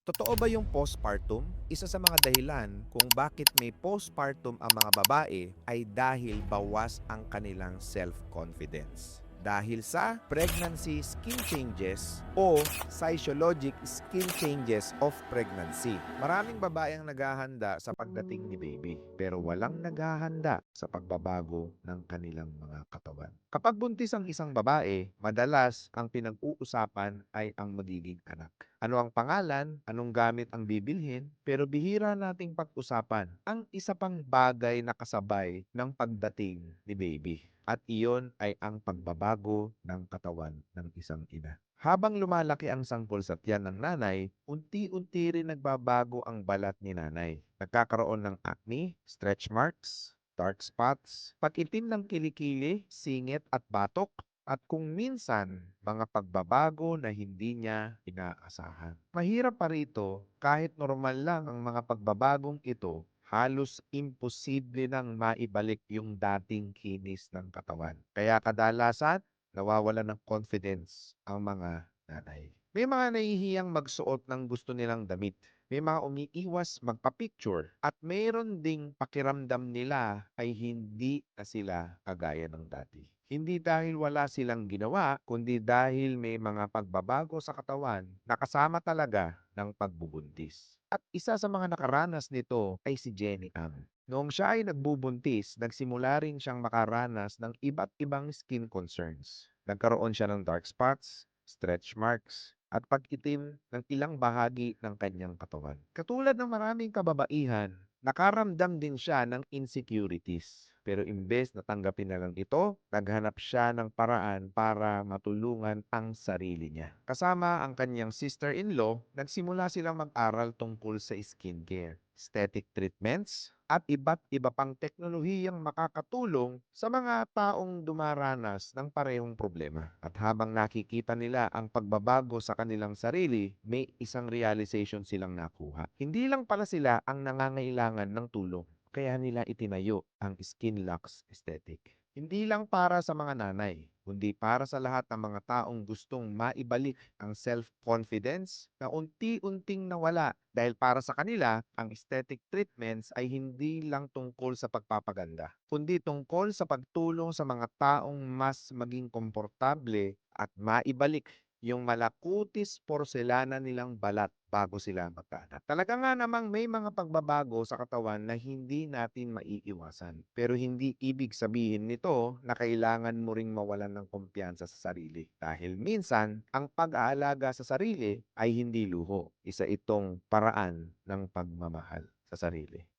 Totoo ba yung postpartum? Isa sa mga dahilan kung bakit may postpartum ang mga babae ay dahil bawas ang kanilang self-confidence. Dahil sa pregnancy skin changes o physiologic skin changes of pregnancy. Maraming babae ang naghahanda sa pagdating ni baby, pero walang naghahanda sa pagbabago ng kanilang mga katawan. Kapag buntis ang isang babae, madalas ang pinag-uusapan ay ang magiging anak. Ano ang pangalan, anong gamit ang bibilhin, pero bihira nating pag-usapan ang isa pang bagay na kasabay ng pagdating ni baby. At iyon ay ang pagbabago ng katawan ng isang ina. Habang lumalaki ang sangkol sa tiyan ng nanay, unti-unti rin nagbabago ang balat ni nanay. Nagkakaroon ng acne, stretch marks, dark spots, pag-itim ng kilikili, singit at batok, at kung minsan, mga pagbabago na hindi niya inaasahan. Mahirap pa rito, kahit normal lang ang mga pagbabagong ito, halos imposible nang maibalik yung dating kinis ng katawan. Kaya kadalasan, nawawalan ng confidence ang mga nanay. May mga nahihiyang magsuot ng gusto nilang damit. May mga umiiwas magpa-picture at mayroon ding pakiramdam nila ay hindi na sila kagaya ng dati. Hindi dahil wala silang ginawa, kundi dahil may mga pagbabago sa katawan na kasama talaga ng pagbubuntis. At isa sa mga nakaranas nito ay si Jenny Ang. Noong siya ay nagbubuntis, nagsimula rin siyang makaranas ng iba't ibang skin concerns. Nagkaroon siya ng dark spots, stretch marks, at pag-itim ng ilang bahagi ng kanyang katawan. Katulad ng maraming kababaihan, nakaramdam din siya ng insecurities. Pero imbes na tanggapin na lang ito, naghanap siya ng paraan para matulungan ang sarili niya. Kasama ang kanyang sister-in-law, nagsimula silang mag-aral tungkol sa skincare, aesthetic treatments, at iba't iba pang teknolohiyang makakatulong sa mga taong dumaranas ng parehong problema. At habang nakikita nila ang pagbabago sa kanilang sarili, may isang realization silang nakuha. Hindi lang pala sila ang nangangailangan ng tulong, kaya nila itinayo ang Skin Lux Aesthetic. Hindi lang para sa mga nanay, kundi para sa lahat ng mga taong gustong maibalik ang self-confidence na unti-unting nawala dahil para sa kanila, ang aesthetic treatments ay hindi lang tungkol sa pagpapaganda, kundi tungkol sa pagtulong sa mga taong mas maging komportable at maibalik yung malakutis porselana nilang balat bago sila magkaanak. Talaga nga namang may mga pagbabago sa katawan na hindi natin maiiwasan. Pero hindi ibig sabihin nito na kailangan mo ring mawalan ng kumpiyansa sa sarili. Dahil minsan, ang pag-aalaga sa sarili ay hindi luho. Isa itong paraan ng pagmamahal sa sarili.